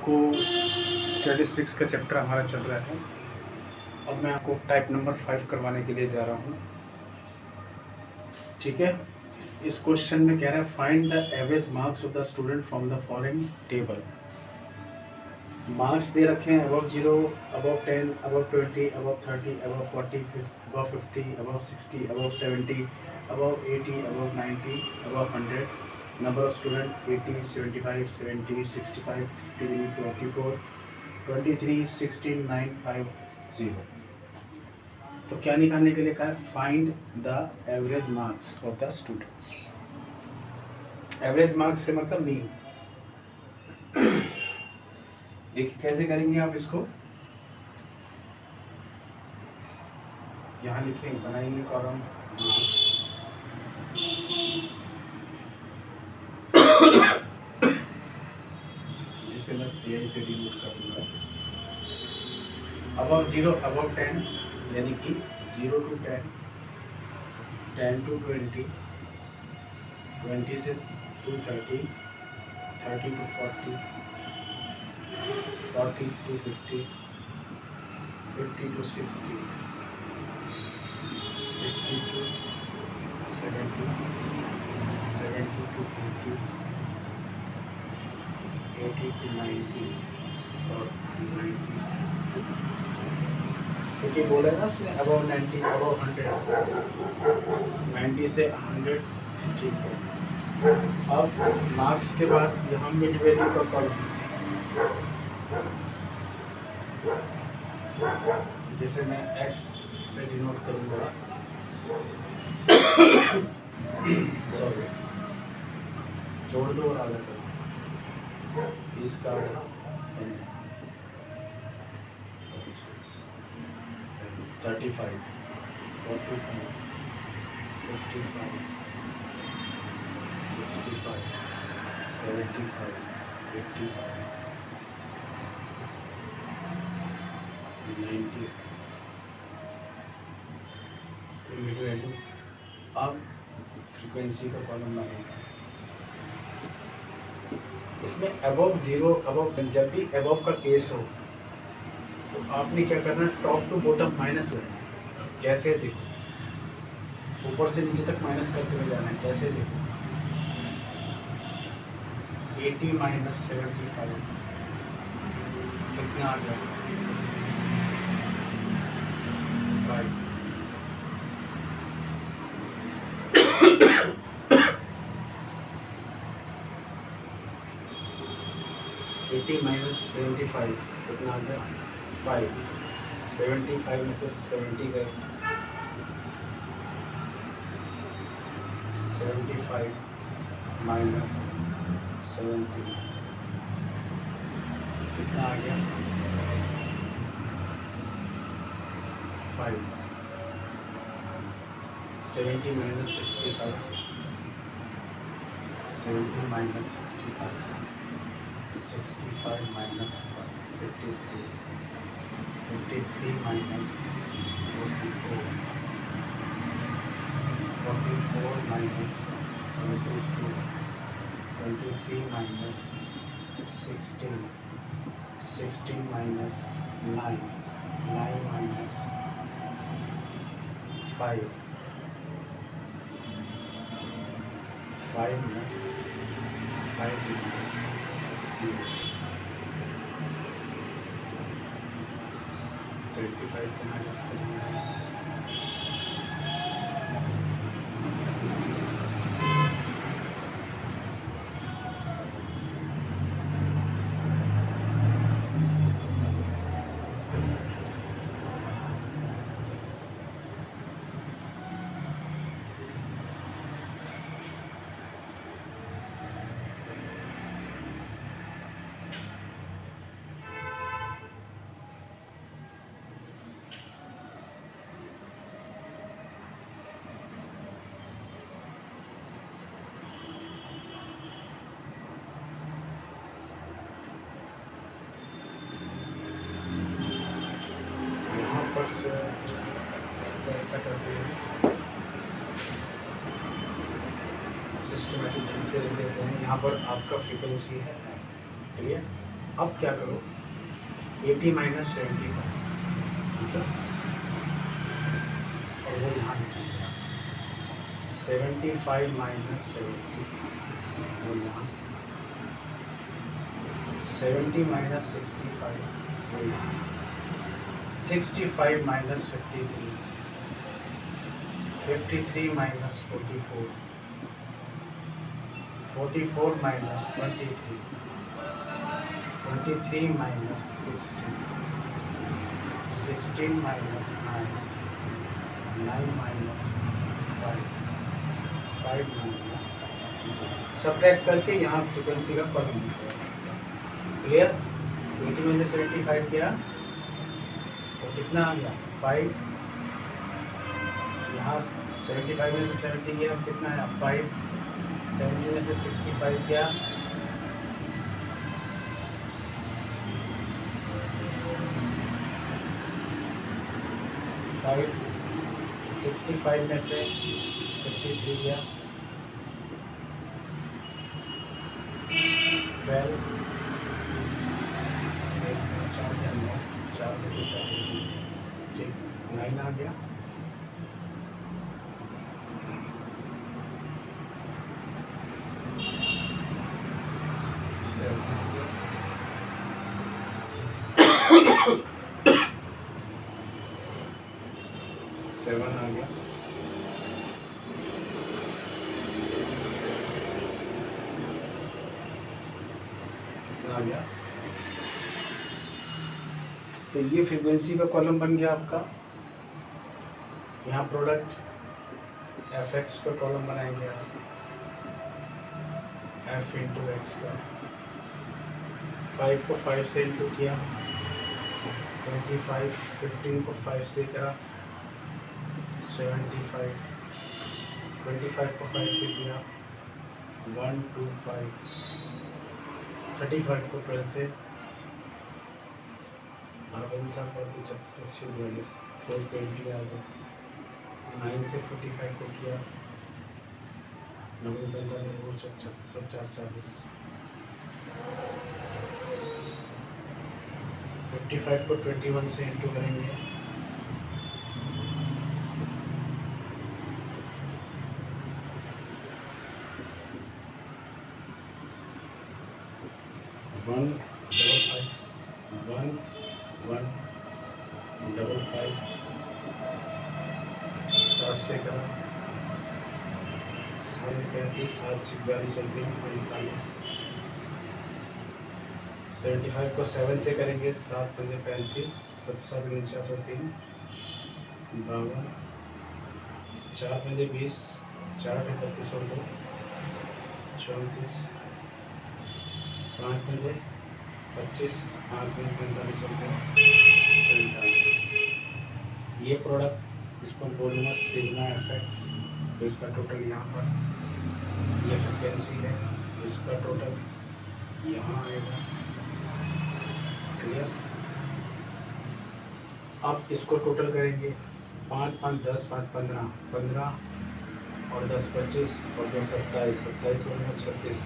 आपको स्टैटिस्टिक्स का चैप्टर हमारा चल रहा है। अब मैं आपको टाइप नंबर 5 करवाने के लिए जा रहा हूँ। ठीक है, इस क्वेश्चन में कह रहा है find the average marks of the student from the following table. Marks दे रखे हैं above 0, above 10, above 20, above 30, above 40, above 50, above 60, above 70, above 80, above 90, above 100. Number of students 80, 75, 70, 65, 53, 24, 23, 16, 9, 5, 0. तो क्या निकालने के लिए कहा है find the average marks of the students. Average marks से मतलब मीन। देखिए कैसे करेंगे आप इसको, यहाँ लिखें, बनाएंगे कॉलम मार्क्स, जिसे मैं CI से डिनोट करूँगा। अबव 0, अबव 10 यानी कि 0 to 10, 10 to 20, 20 से to 30, 30 to 40, 40 to 50, 50 to 60, 60 to 70, 70 to 80, 80 to 90 और 90। क्योंकि बोला ना उसने अबव 90, अबव 100, 90 से 100। ठीक है, अब मार्क्स के बाद यहाँ मिड वैल्यू का कॉलम, जिसे मैं x से डिनोट करूँगा। सॉरी, जोड़ दो और आधा करो, 30 का आधा 35, 45, 55, 65, 75, 85, 90 मिड वैल्यू। अब फ्रीक्वेंसी का कॉलम लगेगा, इसमें अबव 0, अबव, जब भी अबव का केस हो तो आपने क्या करना है, टॉप टू बॉटम माइनस करना। कैसे देखो, ऊपर से नीचे तक माइनस करते हुए जाना है। कैसे देखो, 80 माइनस 75 कितना आ गया, 5। 80 माइनस 75 कितना आ गया, 5। 75 में से 70 गए, 75 माइनस 70 कितना आ गया, 5। 70 minus 65, 70 minus 65, 65 minus 53, 53 minus 44, 44 minus 22, 23 minus 16, 16 minus 9, 9 minus 5, 5 में 5 माइनस 0, 75 को माइनस करेंगे, ऊपर से इसको ऐसा करते हैं, सिस्टमेटिक ढंग से लिख देते हैं। यहाँ पर आपका फ्रीक्वेंसी है, क्लियर। अब क्या करो, 80 माइनस 75, ठीक है, और वो यहाँ लिखेंगे 75 माइनस 70, और यहाँ 70 माइनस 65, और यहाँ 65 minus 53, 53 minus 44, 44 minus 23, 23 minus 16, 16 minus 9, 9 minus 5, 5 minus, subtract करके यहाँ फ्रीक्वेंसी का कॉलम मिल जाएगा। क्लियर? 80 में से 75 किया तो कितना आ गया 5, यहाँ 75 में से 70 गया, अब कितना आया 5, 70 में से 65 किया, फाइव, 65 में से 53 गया, 12, 4 में से 4, ठीक, 9 आ गया, 7 आ गया, 7 आ गया, आ गया। तो ये फ्रीक्वेंसी का कॉलम बन गया आपका। यहाँ प्रोडक्ट एफ एक्स का कॉलम बनाएंगे आप, एफ इंटू एक्स का, 5 को 5 से इंटू किया, 25, 15 को 5 से करा, 75, 25 को 5 से किया, 125, 35 को 12 से, 420 420 आ गया, 9 से 45 को किया, 90 45 36 40, 55 को 21 से इंटू करेंगे, 155, 155, 7 से करा, 35, 7 42 45, 75 को 7 से करेंगे, 7 5 35, 7 49 3, 52, 4 5 20, 4 31 और 2 34, 5 5 25, 5 45 और 2 47। ये प्रोडक्ट इसको बोलूँगा सिग्मा एफ एक्स, तो इसका टोटल यहाँ पर ये फ्रिक्वेंसी है, इसका टोटल यहाँ आएगा। क्लियर? अब इसको टोटल करेंगे, 5 5 10 5 15, 15 और 10 25 और 2 27, 27 और 9 36,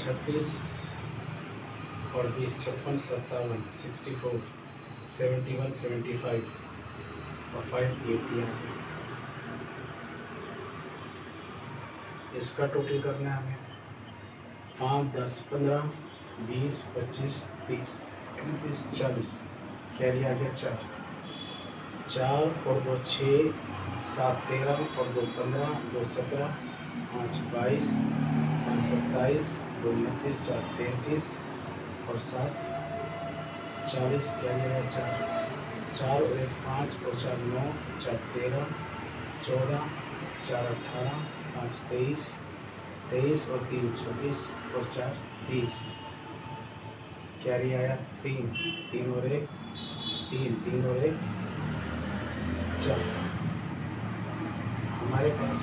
36 और 20 56 57 64 71 75 और 5 80 आ गया। इसका टोटल करना है हमें, 5 10 15 20 25 30 35 40, कैरी आ गया 4, 4 और 2 6, 7 13 और 2 15, 2 17, 5 22, 5 27, 2 29, 4 33 और 7 40, कैरी आ गया 4, 4 और 1 5 और 4 9, 4 13 14, 4 18, 5 23, 23 और 3 26 और 4 30, कैरी आया 3, 3 और 1 3, 3 और 1 4। हमारे पास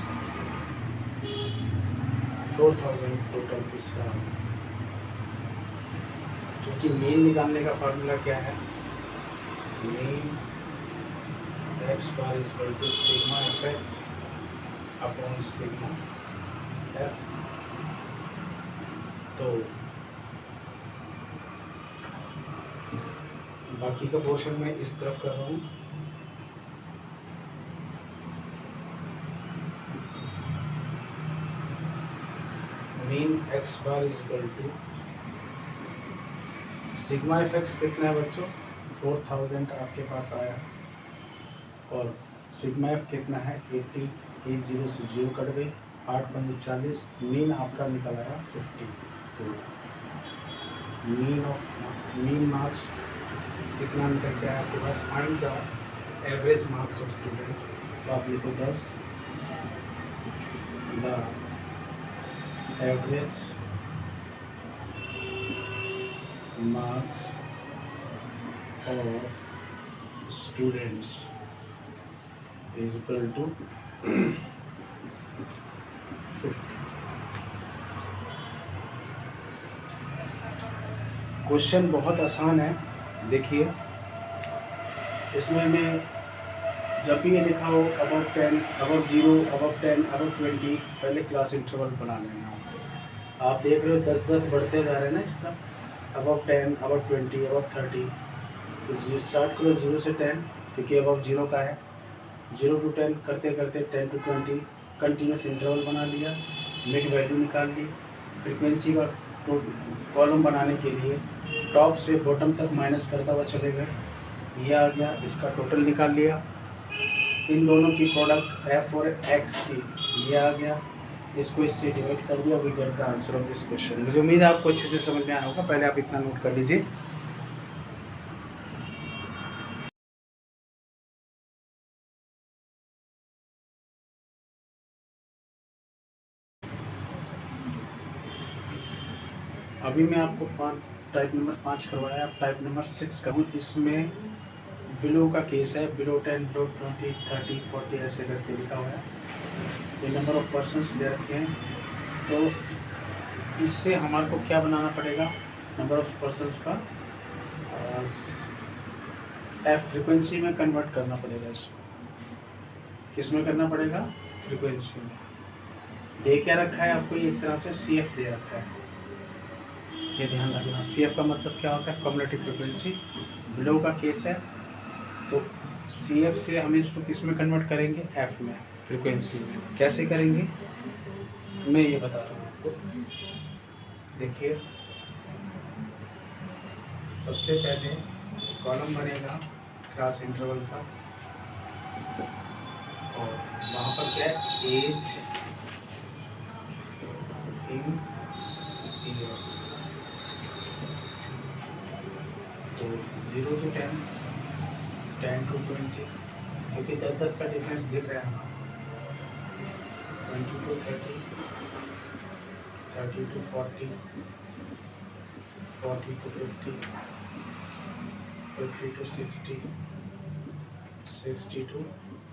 4000 टोटल इसका, क्योंकि मीन निकालने का फार्मूला क्या है, mean x bar is equal to sigma F x upon sigma F. तो बाकी का पोर्शन मैं इस तरफ कर रहा हूँ। Mean x bar is equal to sigma F X कितना है बच्चों, 4000 आपके पास आया, और सिग्मा एफ कितना है 80, 80 से 0 कट गई, 8 5 40, मीन आपका निकल आया 50। तो मीन मार्क्स कितना निकल के आया आपके पास, find the average marks of student. तो आप लिखो 10 the average marks of students is equal to 50। Question बहुत आसान है, देखिए इसमें मैं जब भी ये लिखा हो अबव 10, अबव 0, अबव 10, अबव 20, पहले क्लास इंटरवल बना लेना। आप देख रहे हो 10-10 बढ़ते जा रहे हैं ना इस तरफ, अबव 10, अबव 20, अबव 30। तो स्टार्ट करो 0 से 10, क्योंकि अबव 0 का है, 0 to 10 करते करते 10 to 20 कंटिन्यूस इंटरवल बना लिया, मिड वैल्यू निकाल ली। फ्रीक्वेंसी का कॉलम बनाने के लिए टॉप से बॉटम तक माइनस करता हुआ चले गए, ये आ गया, इसका टोटल निकाल लिया। इन दोनों की प्रोडक्ट एफ और एक्स की, ये आ गया, इसको इससे डिवाइड कर दिया, we get the answer of this question. मुझे उम्मीद है आपको अच्छे से समझ में आया होगा, पहले आप इतना नोट कर लीजिए। अभी मैं आपको टाइप नंबर 5 करवाया, अब टाइप नंबर 6 करूँ। इसमें बिलो का केस है, बिलो 10, बिलो 20, 30, 40 ऐसे करके लिखा हुआ है। ये नंबर ऑफ पर्सन्स दे रखे हैं, तो इससे हमारे को क्या बनाना पड़ेगा, नंबर ऑफ पर्सन्स का एफ फ्रीक्वेंसी में कन्वर्ट करना पड़ेगा। इसको किस में करना पड़ेगा, फ्रीक्वेंसी में। दे क्या रखा है आपको, ये एक तरह से सी एफ दे रखा है, ये ध्यान रखना। सी एफ का मतलब क्या होता है, कम्युलेटिव फ्रीक्वेंसी। बिलो का केस है, तो सी एफ से हम इसको किस में कन्वर्ट करेंगे, एफ में, फ्रीक्वेंसी। कैसे करेंगे मैं ये बता रहा हूँ आपको। देखिए सबसे पहले कॉलम बनेगा क्लास इंटरवल का, और वहाँ पर क्या है, एज इन ईयर्स। तो 0 to 10, 10 to 20, क्योंकि 10-10 का डिफरेंस दिख रहा है, 20 to 30, 30 to 40, 40 to 50, 50 to 60, 60 to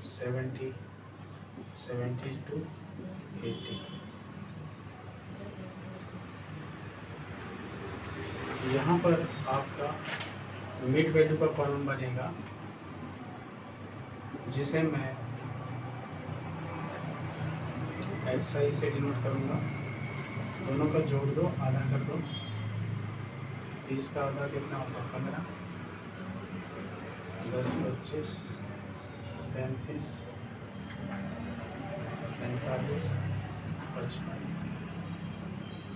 70, 70 to 80। यहाँ पर आपका मिड वैल्यू का कॉलम बनेगा, जिसे मैं एक्स आई से डिनोट करूँगा। दोनों का जोड़ दो, आधा कर दो, 30 का आधा कितना होता है, 15, 10, 25, 35, 45, 55।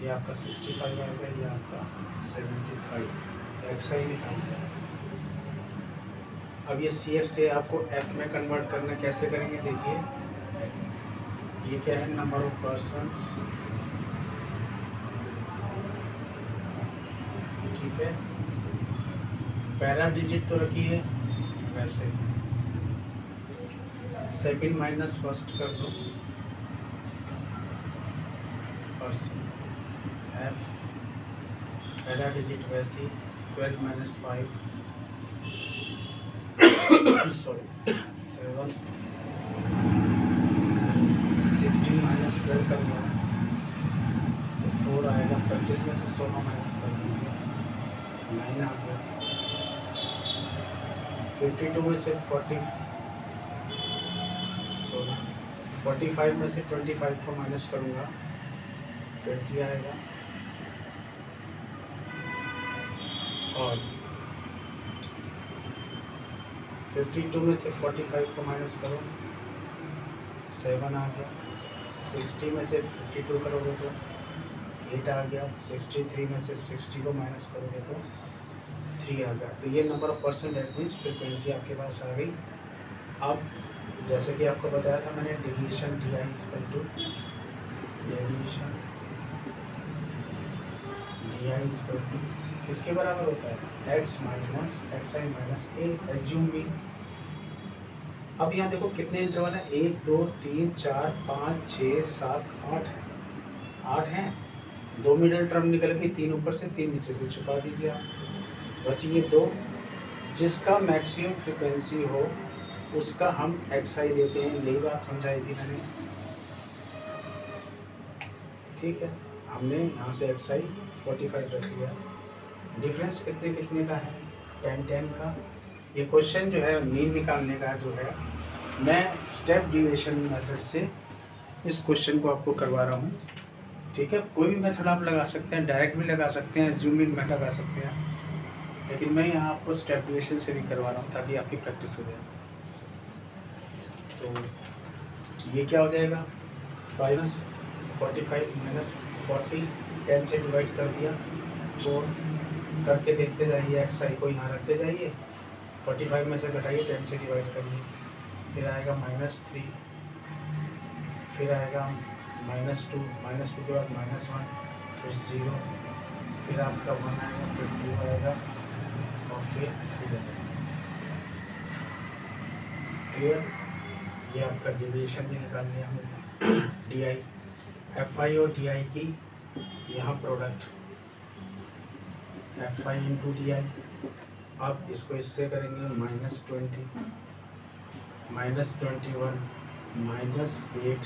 ये आपका 65 आ गया, ये आपका 75। एक्स आई निकालना। अब ये सी एफ से आपको एफ में कन्वर्ट करना, कैसे करेंगे देखिए। ये क्या है, नंबर ऑफ पर्सन्स, ठीक है। पहला डिजिट तो रखिए वैसे, सेकंड माइनस फर्स्ट कर दो, पर्सन एफ। पहला डिजिट वैसे 12 माइनस 5, सॉरी 7, 16 माइनस 12 कर लो तो 4 आएगा। 25 में से 16 माइनस कर दीजिए, 9 आ गया। 52 में से 45 में से 25 को माइनस करूँगा, 20 आएगा। और 52 में से 45 को माइनस करो, 7 आ गया। 60 में से 52 करोगे तो 8 आ गया। 63 में से 60 को माइनस करोगे तो 3 आ गया। तो ये number of percent at means frequency आपके पास आ गई। अब जैसे कि आपको बताया था मैंने, division D I equal to division D I equal to किसके बराबर होता है, X minus X I minus A assume B. अब यहाँ देखो कितने इंटरवल है, 1 2 3 4 5 6 7 8 है, 8 हैं। 2 मिडल टर्म निकल गई, 3 ऊपर से 3 नीचे से, छुपा दीजिए आप। बची ये 2, जिसका मैक्सिमम फ्रिक्वेंसी हो उसका हम एक्स आई लेते हैं। यही बात समझाई थी मैंने, ठीक है। हमने यहाँ से एक्स आई 45 रख लिया। डिफरेंस कितने कितने का है, 10 10 का। ये क्वेश्चन जो है मीन निकालने का जो है, मैं स्टेप डिविएशन मेथड से इस क्वेश्चन को आपको करवा रहा हूँ, ठीक है। कोई भी मेथड आप लगा सकते हैं, डायरेक्ट भी लगा सकते हैं, जूम इन में लगा सकते हैं, लेकिन मैं यहाँ आपको स्टेप डिविएशन से भी करवा रहा हूँ ताकि आपकी प्रैक्टिस हो जाए। तो ये क्या हो जाएगा, -45 माइनस 40, 10 से डिवाइड कर दिया, तो करके देखते जाइए, एक्स आई को यहाँ रखते जाइए, 45 में से घटाइए, 10 से डिवाइड करिए, फिर आएगा -3, फिर आएगा -2, -2 के बाद -1, फिर 0, फिर आपका 1 आएगा, फिर 2 आएगा और फिर 3 आएगा। क्लियर। ये आपका डिविएशन भी निकाल लिया हमने। डी आई, एफ आई और डी आई की यहाँ product, F i into d आई। आप इसको इससे करेंगे -20, -21, -8,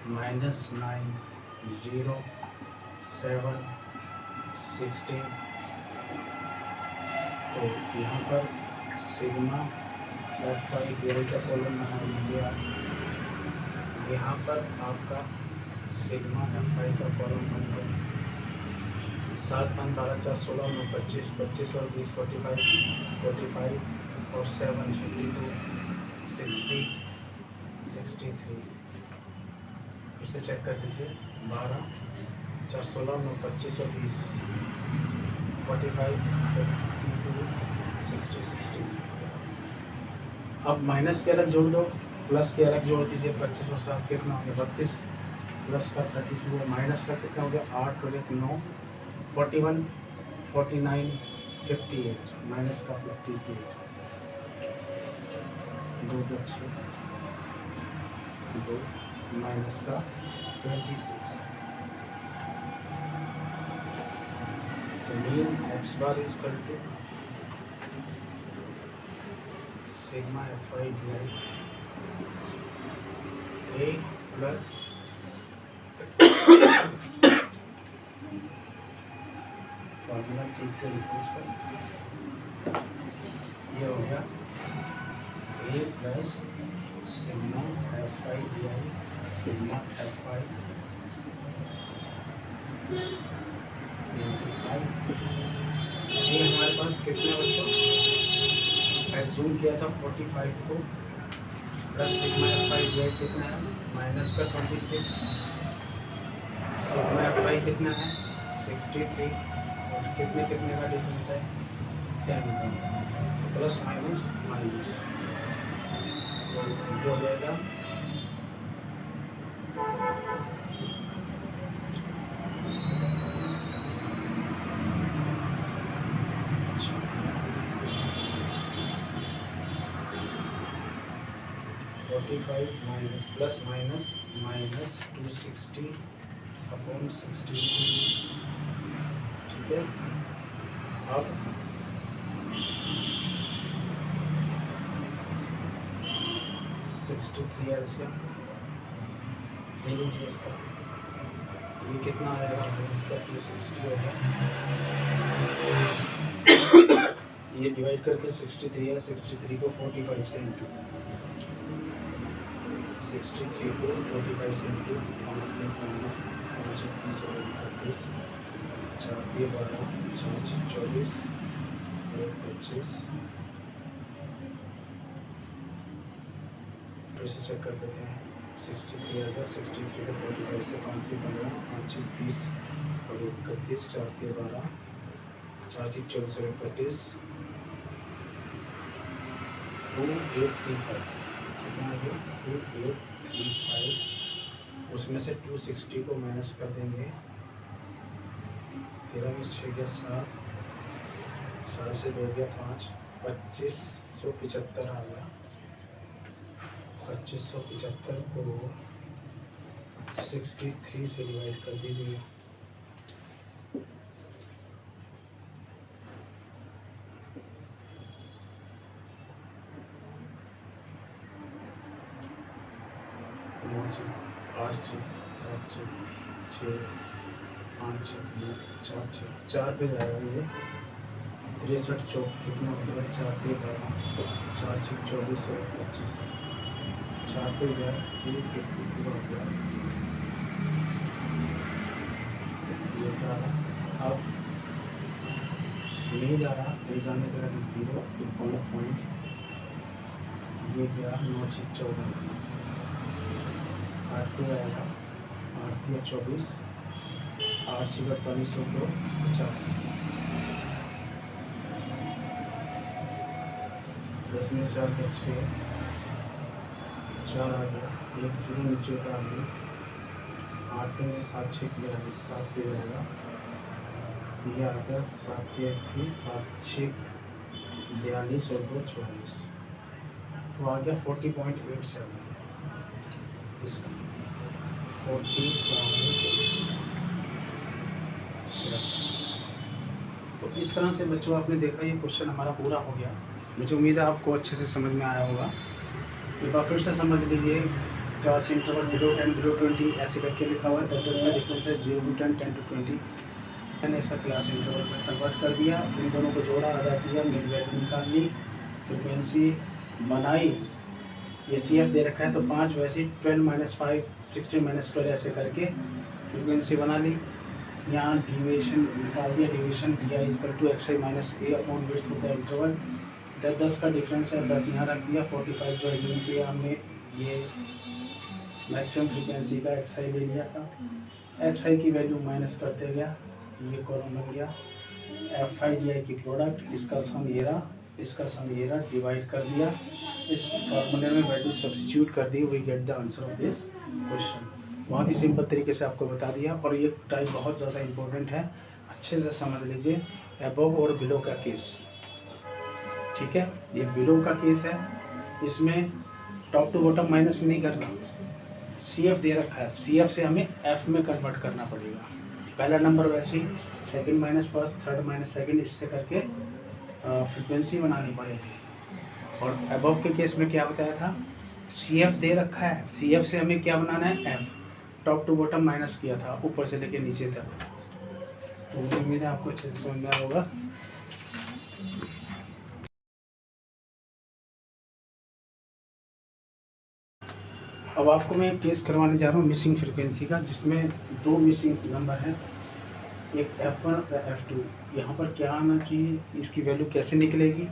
-9, 0, 7, 16। तो यहाँ पर sigma f i d i का कॉलम बना लीजिए आप। यहाँ पर आपका सिग्मा एफ आई का कॉलम बन गया। 7 5 12 4 16 9 25, 25 और 20 45, 45 और 7 52, 60, 63। फिर से चेक कर लीजिए, 12 4 16 9 25 और 20, 45 52 60 63। अब माइनस के अलग जोड़ दो, प्लस के अलग जोड़ दीजिए। 25 और 7 कितना हो गया, 32, प्लस का 32, माइनस का कितना हो गया, 8 और 1 9, 41, 49, 58, माइनस का 58, 2 बचे 2, माइनस का 26। तो mean x bar is equal to sigma f i d i a plus formula ठीक से लिखो इसका, ये हो गया a plus sigma f i d i, sigma f i ये हमारे पास कितने बच्चों, एज्यूम किया था 45 को, plus sigma f i d आई कितना है, माइनस का 26, सिग्मा एफ आई कितना है 63, और कितने कितने का डिफरेंस है 10 का, प्लस माइनस माइनस, तो ये हो जाएगा minus plus minus minus 260 upon 60, ठीक है। अब 63 एलसीएम ले लीजिए इसका, ये कितना आएगा, इसका 260 होगा, ये डिवाइड करके 63 है, 63 को 45 से इंटू, 63 को 45 से इंटू 5 3 15 36 और 31 4 12 4 24 1 25 फिर से चेक कर लेते हैं। 63 आ गया। 63 को 45 से 5 3 15, 5 6 30 और 31, 4 3 12, 4 6 24 और 25, 2835। कितना आ गया? 2835। उसमें से 260 को माइनस कर देंगे। 13 में 6 गया 7, 7 से 2 गया 5, 2575 आ गया। 2575 को 63 से डिवाइड कर दीजिए। आठ 7 6 5 9 4 4 पे जाएगा ये। 63 चौक कितना हो गया? 4 पे 4 6 24 और 25, 4 पे गया 350 हो गया। ये क्या रहा? अब नहीं जा रहा, नहीं जाने के बाद 0 पॉइंट। ये गया 9 6 14, 8 पे आएगा 8 3 24, 8 6 48 और 50, 10 में 4 का 6, 4 आ गया। 1 0 नीचे का आ गया। 8 में 7 6 42, 7 पे जाएगा। ये आ गया 7 पे 21, 7 6 42 और 2 44, तो आ गया 40.87। इसका 40.7। तो इस तरह से बच्चों आपने देखा ये क्वेश्चन हमारा पूरा हो गया। मुझे उम्मीद है आपको अच्छे से समझ में आया होगा। एक बार फिर से समझ लीजिए। क्लास इंटरवल बिलो 10 बिलो 20 ऐसे करके लिखा हुआ है। 10 10 का डिफरेंस है 0 to 10 10 to 20। मैंने इसका क्लास इंटरवल में कन्वर्ट कर दिया। इन दोनों को जोड़ा, आधा किया, मिड वैल्यू निकाल ली, फ्रिक्वेंसी बनाई। ये सी एफ दे रखा है तो 5, वैसे 12 - 5 16 - 12 ऐसे करके फ्रिक्वेंसी बना ली। यहाँ डिविएशन निकाल दिया। Deviation D I equal to x I minus A upon west होता है इंटरवल। 10 10 का डिफरेंस है, 10 यहाँ रख दिया। 45 जो एज्यूम किया हमने, ये मैक्सिमम फ्रिक्वेंसी का एक्स आई ले लिया था। एक्स आई की वैल्यू माइनस करते गया, ये कॉलम बन गया। एफ आई डी आई की प्रोडक्ट, इसका सम ये रहा, इसका सम ये रहा, डिवाइड कर दिया। इस फॉर्मूले में वैल्यू सब्स्टिट्यूट कर दी, we get the answer of this question. बहुत ही सिंपल तरीके से आपको बता दिया। और ये टाइप बहुत ज़्यादा इम्पोर्टेंट है, अच्छे से समझ लीजिए। अबव और बिलो का केस, ठीक है। ये बिलो का केस है, इसमें टॉप टू बॉटम माइनस नहीं करना। सी एफ दे रखा है, सी एफ से हमें एफ में कन्वर्ट करना पड़ेगा। पहला नंबर वैसे ही, second minus first, third minus second, इससे करके फ्रिक्वेंसी बनानी पड़ेगी। और अबव के केस में क्या बताया था? सी एफ दे रखा है, सी एफ से हमें क्या बनाना है? F. Top to bottom minus किया था, ऊपर से लेके नीचे तक। तो मुझे उम्मीद है आपको अच्छे से समझ में आया होगा। अब आपको मैं एक केस करवाने जा रहा हूँ मिसिंग फ्रिक्वेंसी का, जिसमें 2 मिसिंग नंबर हैं, एक F1 और F2। यहाँ पर क्या आना चाहिए, इसकी वैल्यू कैसे निकलेगी?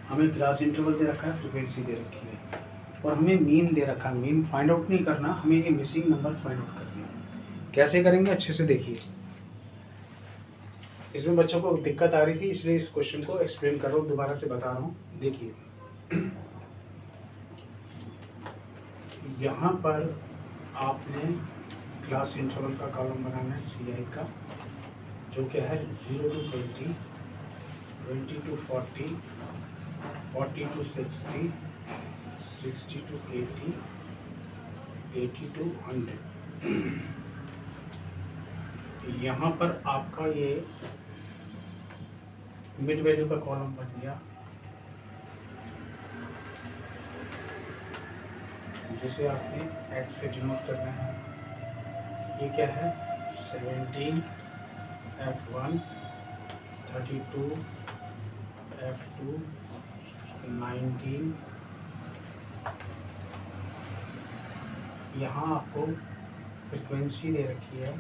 हमें क्लास इंटरवल दे रखा है, फ्रिक्वेंसी दे रखी है, और हमें मीन दे रखा है। मीन फाइंड आउट नहीं करना, हमें ये मिसिंग नंबर फाइंड आउट करना है। कैसे करेंगे, अच्छे से देखिए। इसमें बच्चों को दिक्कत आ रही थी, इसलिए इस क्वेश्चन को एक्सप्लेन कर रहा हूँ, दोबारा से बता रहा हूँ। देखिए, यहाँ पर आपने क्लास इंटरवल का कॉलम बनाना है सी आई का, जो क्या है 0 to 20, 20 to 40, 40 to 60, 60 to 80, 80 to 100। यहाँ पर आपका ये मिड वैल्यू का कॉलम बन गया। जिसे आपने x से डिनोट करना है। ये क्या है? 17 F1, 32 F2, 19। यहाँ आपको फ्रिक्वेंसी दे रखी है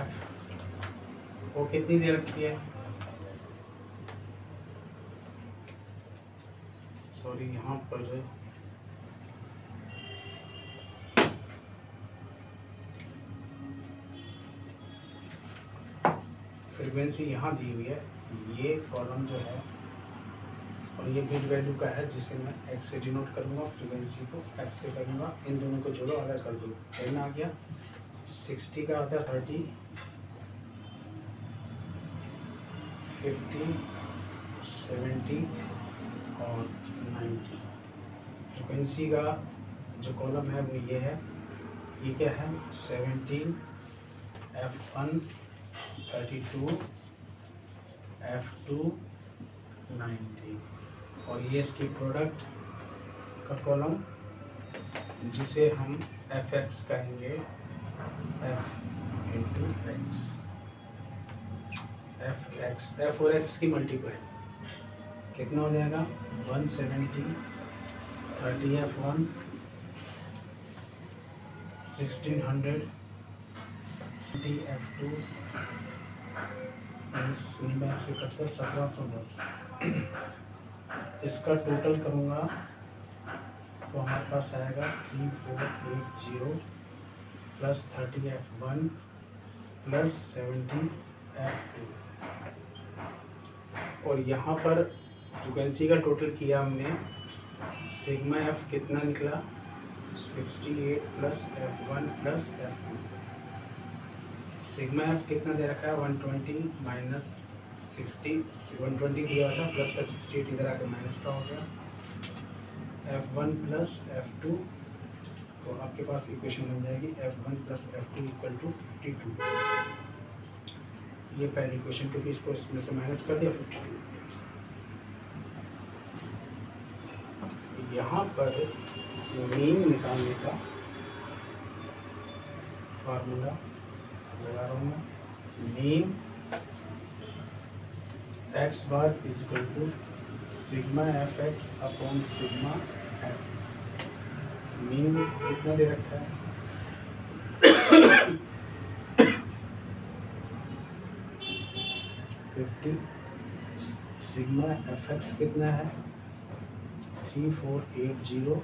F, वो कितनी दे रखी है? सॉरी यहाँ पर फ्रीक्वेंसी यहाँ दी हुई है, ये कॉलम जो है और ये बिट वैल्यू का है जिसे मैं एक्स से डिनोट करूँगा, फ्रीक्वेंसी को एफ से करूँगा, इन दोनों को जोड़ो अलग कर दो। 10 आ गया, 60 का आता है 30, 50, 70 और 90। फ्रीक्वेंसी का जो कॉलम है वो ये है, ये क्या है 17, F1 32, F2 90 और ये इसकी प्रोडक्ट का कॉलम जिसे हम Fx कहेंगे, F into x, Fx, F और x की मल्टीप्लाई कितना हो जाएगा 170, 30 F1, 1600, 60 F2, 1710। इसका टोटल करूँगा तो हमारे पास आएगा 3480 प्लस 30 F1 प्लस 70 F2 और यहाँ पर फ्रीक्वेंसी का टोटल किया हमने, सिग्मा F कितना निकला 68 plus F1 plus F2। Sigma F कितना दे रखा है 120 माइनस 60, 120 दिया था प्लस का 68 इधर आकर माइनस का हो गया, F1 प्लस F2 तो आपके पास इक्वेशन बन जाएगी F1 plus F2 equal to 52। ये पहली इक्वेशन क्योंकि इसको इसमें से माइनस कर दिया 52। यहाँ पर मीन निकालने का फार्मूला लगा रहा हूँ, mean x bar is equal to sigma F x upon sigma F. Mean कितना दे रखा है 50, सिग्मा एफ एक्स कितना है 3480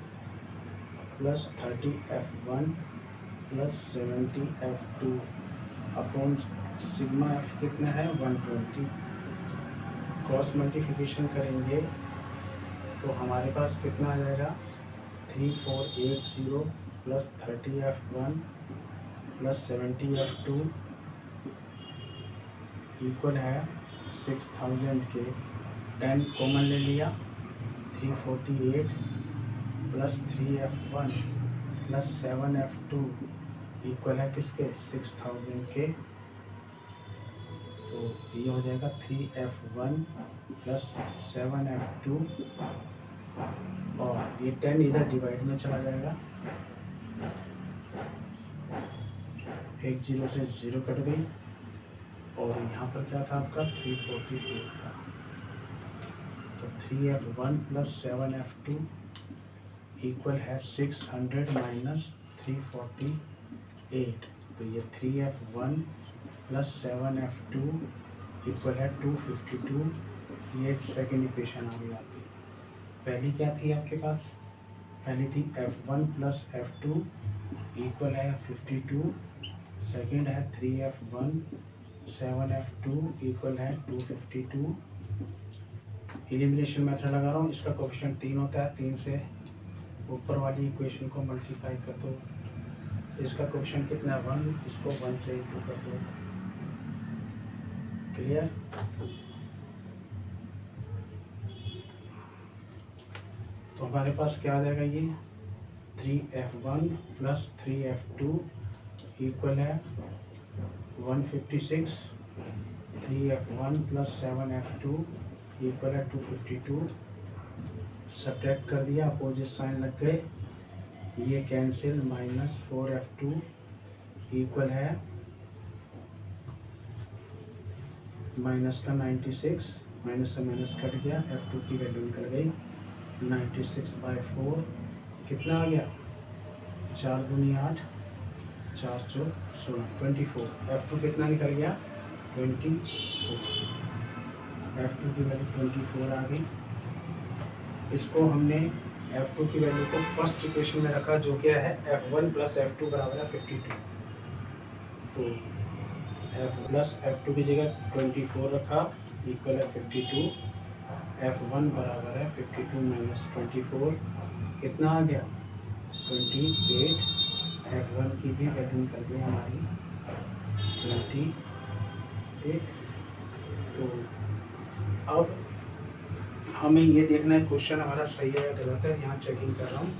plus 30 F1 plus 70 F2 upon sigma F कितना है 120। क्रॉस मल्टीप्लिकेशन करेंगे तो हमारे पास कितना आ जाएगा 3480 plus 30 F1 plus 70 F2 equal है 6000 के 10 कॉमन ले लिया 348 plus 3F1 plus 7F2 equal है किसके 6000 के, तो ये हो जाएगा 3F1 प्लस 7F2 और ये 10 इधर डिवाइड में चला जाएगा, एक जीरो से ज़ीरो कट गई और यहाँ पर क्या था आपका 348 था, तो 3F1 प्लस 7F2 इक्वल है 600 माइनस 348, तो ये 3F1 प्लस 7F2 इक्वल है 252। ये सेकेंड इक्वेशन आ गई आपकी। पहली क्या थी आपके पास, पहली थी F1 प्लस F2 इक्वल है 52, सेकेंड है 3F1 7F2 इक्वल है 252। एलिमिनेशन मेथड लगा रहा हूँ, इसका कोएफिशिएंट 3 होता है, 3 से ऊपर वाली इक्वेशन को मल्टीप्लाई कर दो, इसका कोएफिशिएंट कितना है 1, इसको 1 से इंटू कर दो। क्लियर, तो हमारे पास क्या आ जाएगा ये 3F1 प्लस 3F2 इक्वल है 156, 3F1 प्लस 7F2 इक्वल है 252। सब्ट्रैक्ट कर दिया, अपोजिट साइन लग गए, ये कैंसिल, माइनस 4F2 इक्वल है माइनस का 96, माइनस से माइनस कट गया, F2 की वैल्यू निकल गई 96/4 कितना आ गया 4 दूनी 8, 4 चौक 16, 24। F2 कितना निकल गया 24, F2 की वैल्यू 24 आ गई। इसको हमने F2 की वैल्यू को फर्स्ट इक्वेशन में रखा, जो क्या है F1 प्लस F2 बराबर है 52। तो F प्लस F2 की जगह 24 रखा, इक्वल है 52। F1 बराबर है 52 माइनस 24, कितना आ गया 28। F1 की भी वैल्यू निकल गई हमारी 28। तो अब हमें ये देखना है क्वेश्चन हमारा सही है या गलत है। यहाँ चेकिंग कर रहा हूँ।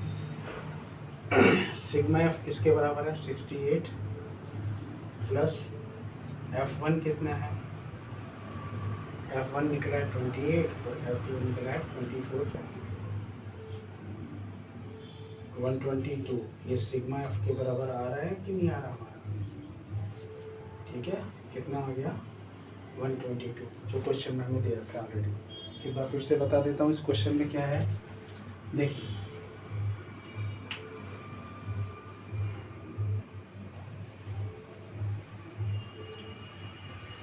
सिग्मा एफ किसके बराबर है 68 प्लस F1 कितना है, F1 निकला है 28 और F2 निकला है 24 122। ये सिग्मा एफ के बराबर आ रहा है कि नहीं आ रहा हमारा आंसर। ठीक है, कितना आ गया 122, जो क्वेश्चन में हमें दे रखा है ऑलरेडी। एक बार फिर से बता देता हूँ इस क्वेश्चन में क्या है। देखिए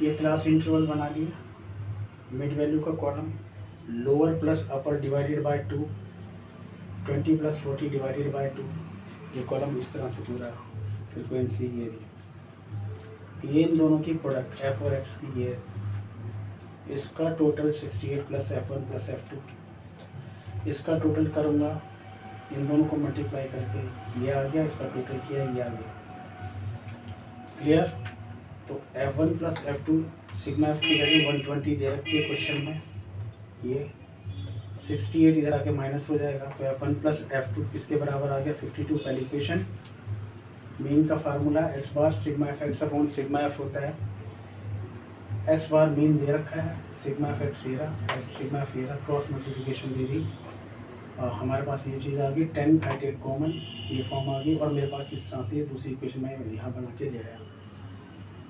ये क्लास इंटरवल बना लिया, मिड वैल्यू का column, lower plus upper divided by 2, 20 plus 40 divided by 2, ये कॉलम इस तरह से पूरा फ्रीक्वेंसी ये इन दोनों की प्रोडक्ट एफ और एक्स की ये, इसका total 68 plus F1 plus F2, इसका टोटल करूँगा इन दोनों को मल्टीप्लाई करके ये आ गया, इसका टोटल किया ये आ गया। क्लियर। तो F1 plus F2 sigma F की वैल्यू 120 दे रखी है क्वेश्चन में, ये 68 इधर आके माइनस हो जाएगा, तो F1 प्लस F2 किसके बराबर आ गया 52। पहली इक्वेशन, मीन का formula x bar sigma F x upon sigma f होता है। एक्स बार मीन दे रखा है, सिग्मा एफ एक्स ये रहा, सिग्मा एफ ये रहा, क्रॉस मल्टीप्लिकेशन दे दी और हमारे पास ये चीज़ आ गई 10 का टेक कॉमन, ये फॉर्म आ गई और मेरे पास इस तरह से दूसरी इक्वेशन में यहाँ बना के ले आया।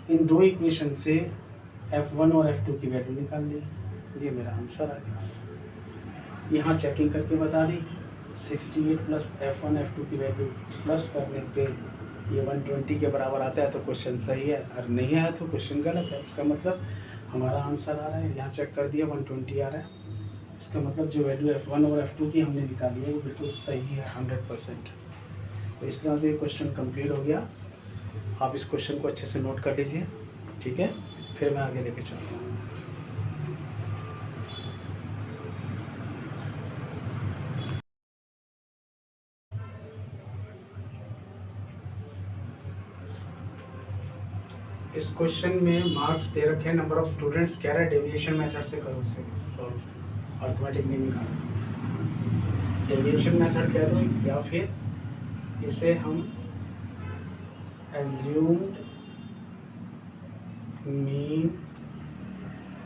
इन दो इक्वेशन से F1 और F2 की वैल्यू निकाल ली, ये मेरा आंसर आ गया। यहाँ चेकिंग करके बता दी 68 प्लस F1 F2 की वैल्यू प्लस करने पे ये 120 के बराबर आता है, तो क्वेश्चन सही है, और नहीं आया तो क्वेश्चन गलत है। इसका मतलब हमारा आंसर आ रहा है, यहाँ चेक कर दिया 120 आ रहा है, इसका मतलब जो वैल्यू F1 और F2 की हमने निकाली है वो बिल्कुल सही है 100%। तो इस तरह से ये क्वेश्चन कंप्लीट हो गया। आप इस क्वेश्चन को अच्छे से नोट कर लीजिए, ठीक है, फिर मैं आगे लेके चलता हूँ। इस क्वेश्चन में मार्क्स दे रखे हैं, नंबर ऑफ स्टूडेंट्स कह रहे हैं डेविएशन मेथड से करो इसे सॉल्व, अर्थमेटिक नहीं निकालना, डेविएशन मेथड कह दो या फिर इसे हम एज्यूम्ड मीन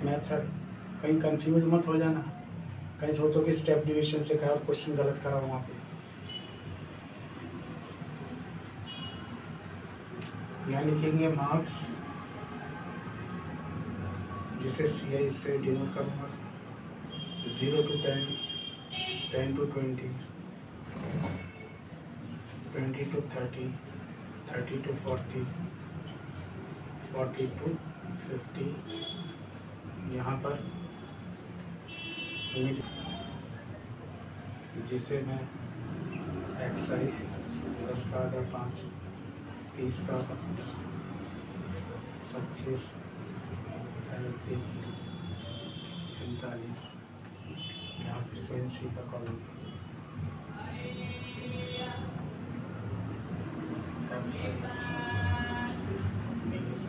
मेथड, कहीं कंफ्यूज मत हो जाना, कहीं सोचो कि स्टेप डिवीजन से कहा क्वेश्चन गलत करा वहाँ पे। यहाँ लिखेंगे मार्क्स, जिसे सी आई से डिनोट करूँगा 0 to 10, 10 to 20, 20 to 30, 30 to 40, 40 to 50। यहाँ पर जिसे मैं एक्साइज 10 का आधा 5, 30 का आधा 25, 35, 45, यहाँ फ्रीक्वेंसी का column 20,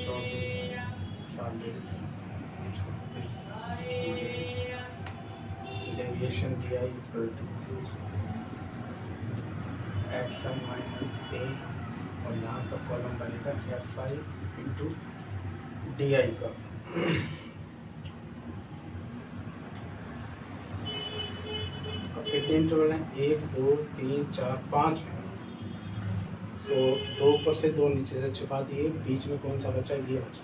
24, 40, 36, 19, deviation d I equal to x I minus a, और यहाँ का कॉलम बनेगा f i into d i का। अब कितने इंटरवल हैं 1 2 3 4 5 हैं, तो 2 ऊपर से 2 नीचे से छुपा दिए, बीच में कौन सा बचा, ये बचा।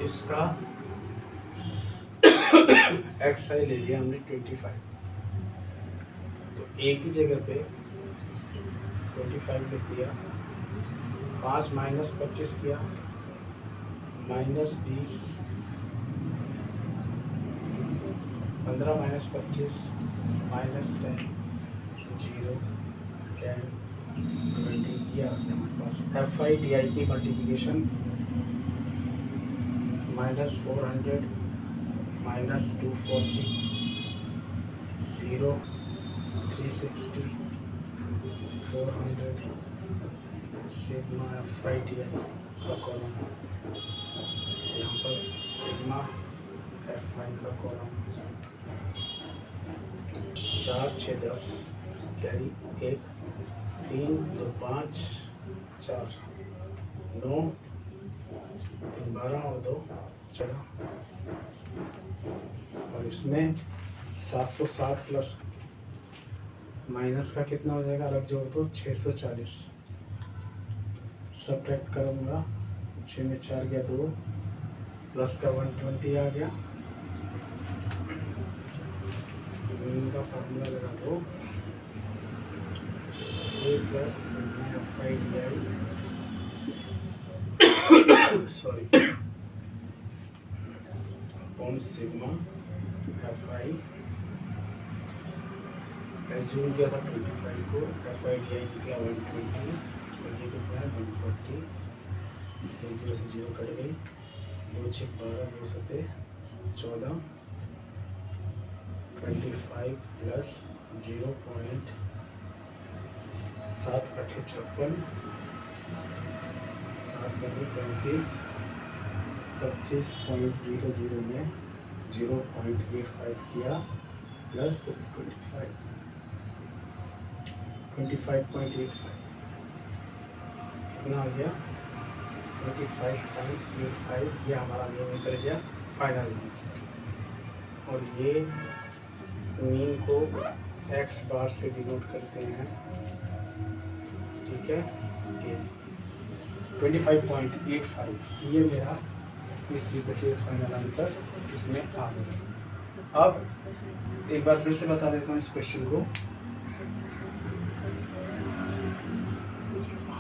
इसका एक्स आई ले लिया हमने 25, तो एक ही जगह पे 25 लिख दिया, 5 माइनस 25 किया, -20 15 माइनस 25 माइनस 10 0 10 20, ये आ गया हमारे पास एफ आई डी आई की multiplication minus 400 minus 240 0 360 400 sigma f i d i का कॉलम, यहाँ पर सिग्मा एफ आई का कॉलम 4 6 10 कैरी 1 3 2 5 4 9 3 12 और 2 14, और इसमें 760 प्लस माइनस का कितना हो जाएगा, अलग जोड़ दो 640, सब्ट्रैक्ट करूँगा 6 में 4 गया 2 प्लस का 120 आ गया, इनका फार्मूला लगा दो a plus f i d i sorry upon sigma f i, assume किया था 25 को, एफ आई डी आई निकला 120 और ये कितना है 140, 0 से 0 कट गई, 2 6 12 2 7 14, 25 प्लस 0.7 7 8 56 7 35 25.00 में 0.85 किया प्लस 25.85 कितना आ गया 25.85, ये हमारा मीन निकल गया फाइनल आंसर, और ये मीन को एक्स बार से डिनोट करते हैं, ठीक है, ये 25.85 ये मेरा इस तरीके से फाइनल आंसर इसमें आ गया। अब एक बार फिर से बता देता हूँ इस क्वेश्चन को,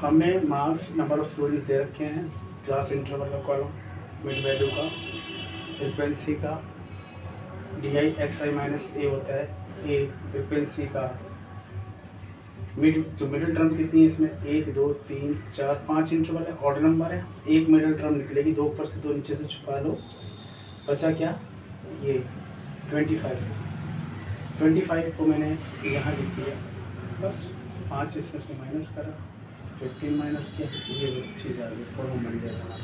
हमें मार्क्स नंबर ऑफ स्टूडेंट्स दे रखे हैं, क्लास इंटरवल का कॉलम, मिड वैल्यू का, फ्रिक्वेंसी का, d i x I minus a होता है, ए फ्रिक्वेंसी का, जो मिडिल टर्म कितनी है इसमें 1 2 3 4 5 इंटरवल है, ऑर्डर नंबर है, एक मिडिल टर्म निकलेगी, 2 ऊपर से 2 नीचे से छुपा लो, बचा क्या ये 25 को मैंने यहाँ लिख दिया, बस 5 इसमें से माइनस करा, 15 माइनस किया, ये चीज़ आ गई, कॉलम बन गया हमारा,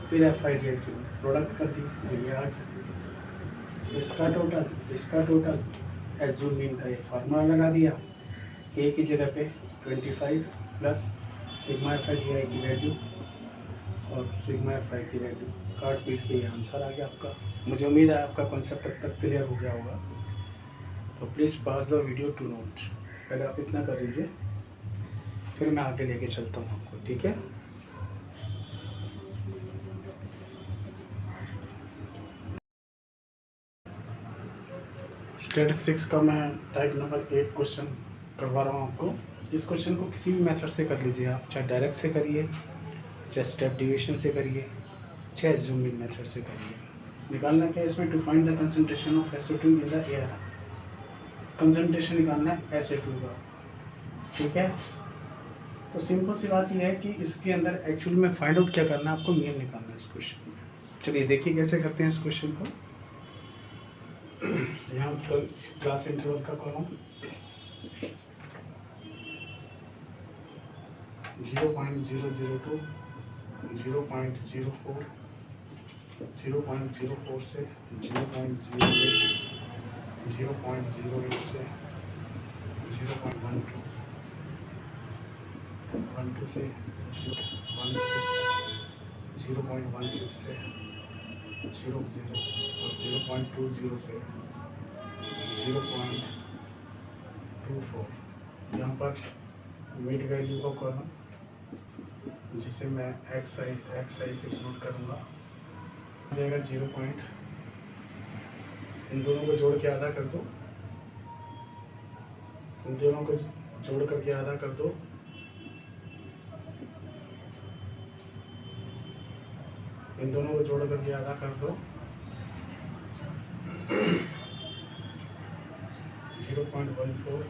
फिर एफ आई डी आई की प्रोडक्ट कर दी, ये आ गया, इसका टोटल एज्यूम मीन का ये फार्मूला लगा दिया, ए की जगह पे 25 plus sigma f i d आई की वैल्यू और सिग्मा एफ आई की वैल्यू काट पीट के ये आंसर आ गया आपका। मुझे उम्मीद है आपका कॉन्सेप्ट अब तक क्लियर हो गया होगा, तो please pass the video to note, पहले आप इतना कर लीजिए, फिर मैं आगे लेके चलता हूँ आपको, ठीक है। स्टैटिस्टिक्स का मैं टाइप नंबर 8 क्वेश्चन करवा रहा हूँ आपको। इस क्वेश्चन को किसी भी मेथड से कर लीजिए आप, चाहे डायरेक्ट से करिए, चाहे स्टेप डिवीजन से करिए, चाहे ज़ूम इन मेथड से करिए। निकालना क्या है इसमें, to find the concentration of SO2 in the air, concentration निकालना है SO2 का, ठीक है। तो सिंपल सी बात यह है कि इसके अंदर एक्चुअली में फाइंड आउट क्या करना है, आपको मीन निकालना है इस क्वेश्चन में। चलिए देखिए कैसे करते हैं इस क्वेश्चन को। यहाँ क्लास इंटरवल का कॉलम 0.002 0.04 0.04 से 0.08 0.08 से 0.12 12 से 0.16 से 00 और 0.20 से 0.24, यहाँ पर मिड वैल्यू का कॉलम जिसे मैं एक्स आई से नोट करूँगा, हो जाएगा 0 पॉइंट, इन दोनों को जोड़ के आधा कर दो, इन दोनों को जोड़ करके आधा कर दो, इन दोनों को जोड़ करके आधा कर दो, 0.14,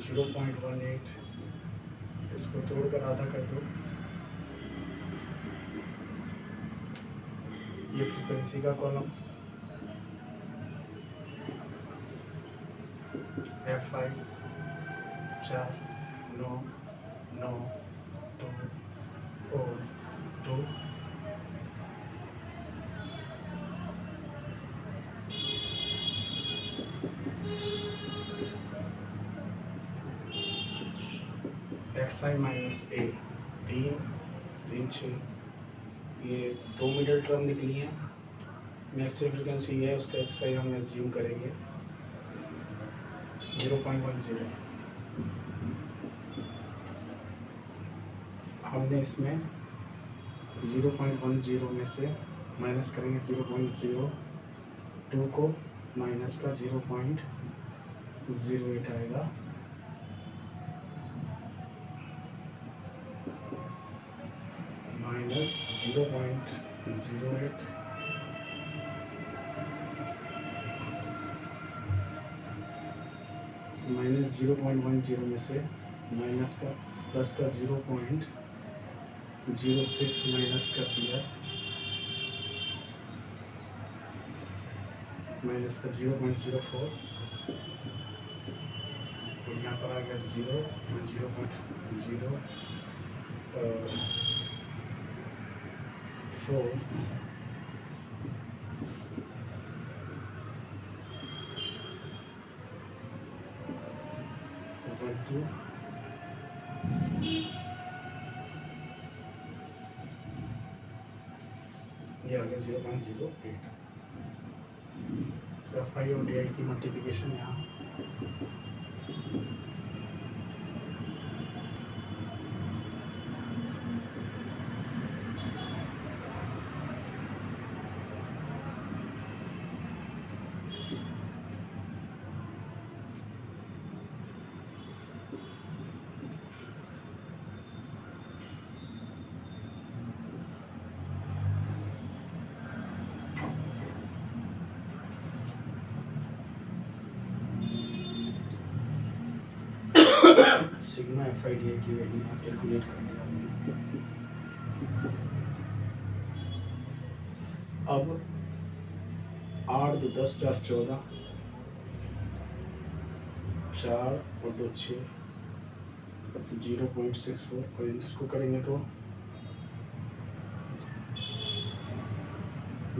0.18, इसको तोड़कर आधा कर दो। ये फ्रीक्वेंसी का column F5 4 9 9 2 4 2 XI minus A 3 3 6, ये 2 मिडल टर्म निकली है। मैक्सिमम फ्रिक्वेंसी है उसका XI हम एज्यूम करेंगे 0.10। हमने इसमें 0.10 में से माइनस करेंगे 0.02 को, माइनस का 0.08 आएगा, माइनस 0.08 माइनस 0.10 में से माइनस का प्लस का 0.06 माइनस कर दिया, माइनस का 0.04 और यहाँ पर आ गया 0.04 2 ये आ गया 0.08। FI और DI की मल्टीप्लिकेशन यहाँ सिग्मा FI DI की वैल्यू यहाँ कैलकुलेट कर लिया हमने। अब 8 2 10 4 14, 4 और 2 6, 0.64 और इसको करेंगे तो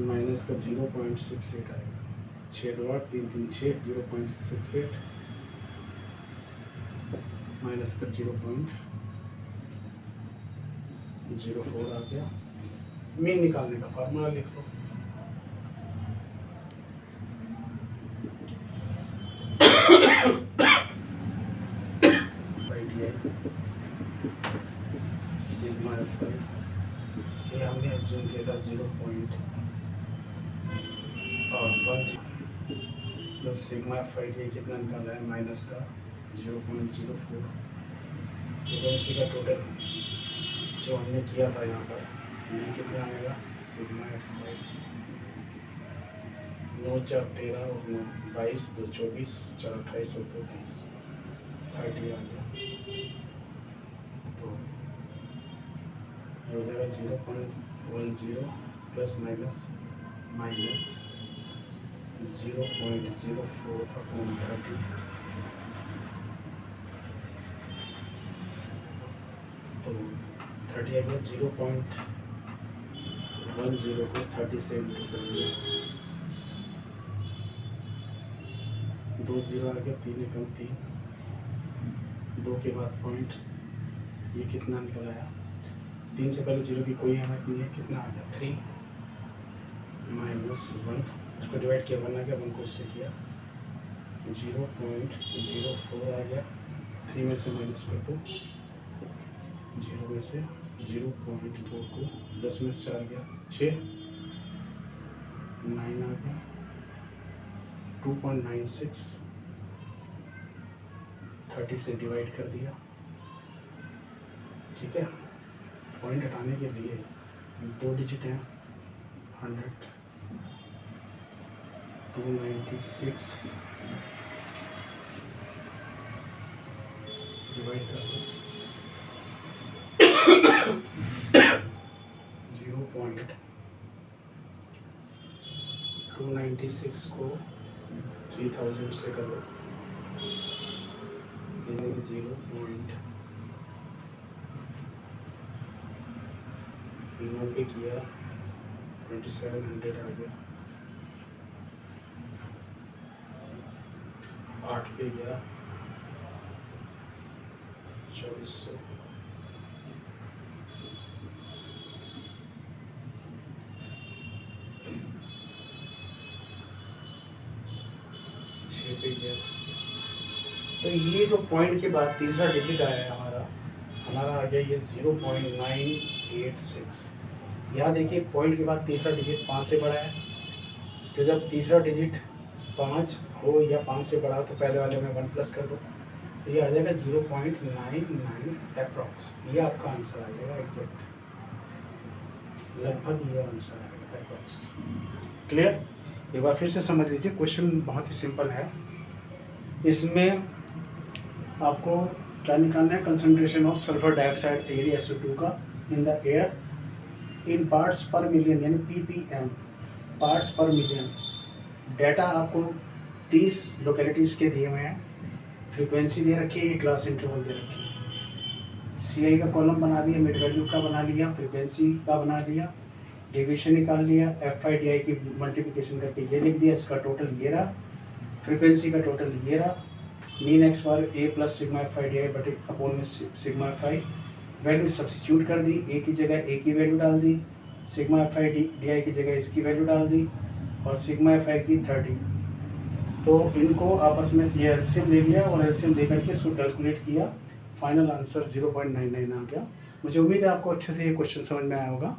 माइनस का 0.68 आएगा। 6 2 8 3 3 6, 0.68 माइनस का 0.04 आ गया। मीन निकालने का फार्मूला लिख लो। सिग्मा FI ये हमने एज्यूम किया था 0.10 प्लस सिग्मा FI DI कितना निकाला है, माइनस का 0.04। फ्रीक्वेंसी का टोटल जो हमने किया था यहाँ पर ये कितना आएगा, सिग्मा FI 9 4 13 और 9 22 2 24 4 28 और 2 30 30 आ गया। तो ये हो जाएगा 0.10 प्लस माइनस 0.04 अपॉन 30। तो 30 आ गया। 0.10 को 30 से इंटू करेंगे, 2 0 आ गया, 3 एकम 3, 2 के बाद पॉइंट, ये कितना निकल आया, 3 से पहले 0 की कोई अहमियत नहीं है, कितना आ गया 3 माइनस 1, इसको डिवाइड किया 1 आ गया, 1 को उससे किया 0.04 आ गया। 3 में से माइनस कर दो, 0 में से 0.4 को 10 में से 4 गया 6, 9 आ गया, 2.96 30 से डिवाइड कर दिया। ठीक है, पॉइंट हटाने के लिए 2 डिजिट हैं, 100 296 डिवाइड कर दो 0.296 को 3000 से करो, 0.9 पे किया 2700 आ गया, 8 पे गया 2400, 6 पे गया। तो ये जो पॉइंट के बाद तीसरा डिजिट आया है हमारा आ गया ये 0.986। यहाँ देखिए पॉइंट के बाद तीसरा डिजिट 5 से बड़ा है, तो जब तीसरा डिजिट 5 हो या 5 से बड़ा तो पहले वाले में 1 प्लस कर दो, तो ये आ जाएगा 0.99 अप्रॉक्स। ये आपका आंसर आ जाएगा एग्जैक्ट, लगभग ये आंसर आएगा अप्रॉक्स। क्लियर? एक बार फिर से समझ लीजिए, क्वेश्चन बहुत ही सिंपल है। इसमें आपको क्या निकालना है, concentration of sulphur dioxide AdSO2 का इन द एयर इन पार्ट्स पर मिलियन, यानी ppm, पार्ट्स पर मिलियन। डाटा आपको 30 लोकेलिटीज़ के दिए हुए हैं, फ्रीक्वेंसी दे रखी है, क्लास इंटरवल दे रखी है, CI का कॉलम बना दिया, मिड वैल्यू का बना लिया, फ्रीक्वेंसी का बना लिया, डिवीजन निकाल लिया, FI/DI की मल्टीप्लिकेशन करके ये लिख दिया, इसका टोटल ये रहा, फ्रीक्वेंसी का टोटल ये रहा, mean x bar A plus sigma FI/DI बटे अपॉन में सिग्मा FI, वैल्यू सब्स्टिट्यूट कर दी, A की जगह A की वैल्यू डाल दी, सिग्मा FI/DI की जगह इसकी वैल्यू डाल दी, और सिग्मा FI की 30। तो इनको आपस में ये एलसीएम ले लिया और एलसीएम ले करके इसको कैलकुलेट किया, फाइनल आंसर 0.99 आ गया। मुझे उम्मीद है आपको अच्छे से ये क्वेश्चन समझ में आया होगा।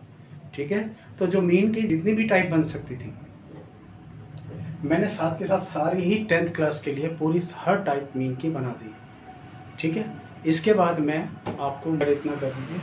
ठीक है, तो जो मीन की जितनी भी टाइप बन सकती थी मैंने साथ के साथ सारी ही 10th क्लास के लिए पूरी हर टाइप मीन की बना दी। ठीक है, इसके बाद मैं आपको इतना कर दीजिए।